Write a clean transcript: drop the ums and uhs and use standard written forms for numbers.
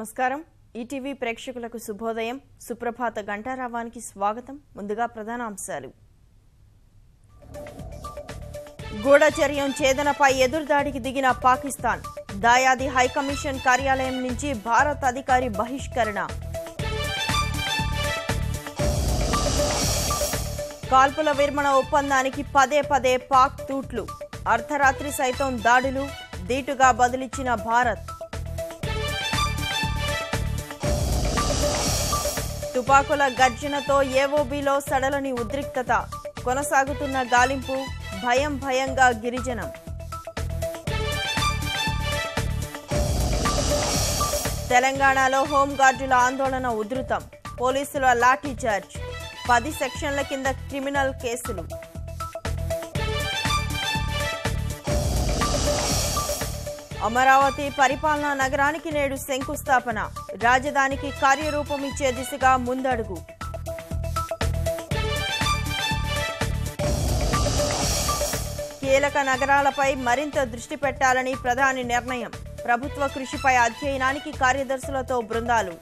నమస్కారం ఈటీవీ ప్రేక్షకులకు శుభోదయం సుప్రభాత గంటారావానికి స్వాగతం ముందుగా ప్రధానాంశాలు గూఢచర్యం ఛేదనపై ఎదురుదాడికి దిగిన పాకిస్తాన్ దాయాది హై కమిషన్ కార్యాలయం నుంచి భారత్ అధికారి బహిష్కరణ కాల్పుల విరమణ ఒప్పందానికి పదే పదే పాక్ తూట్లు అర్ధరాత్రి సైతం దాడులు దీటుగా బదిలిచ్చిన భారత్ తుపాకుల గర్జనతో ఏవోబీలో సడలని ఉద్రిక్తత కొనసాగుతున్న గాలింపు భయంగా గిరిజనం తెలంగాణలో హోంగార్డుల ఆందోళన ఉధృతం పోలీసుల లాఠీ చార్జ్ 10 సెక్షన్ల కింద క్రిమినల్ కేసులు అమరావతి పరిపాలనా నగరానికి నేడు శంకుస్థాపన రాజధానికి కార్యరూపం ఇచ్చే దిశగా ముందడుగు కీలక నగరాలపై మరింత దృష్టి పెట్టాలని ప్రధాని నిర్ణయం ప్రభుత్వ కృషిపై అధ్యయనానికి కార్యదర్శులతో బృందాలు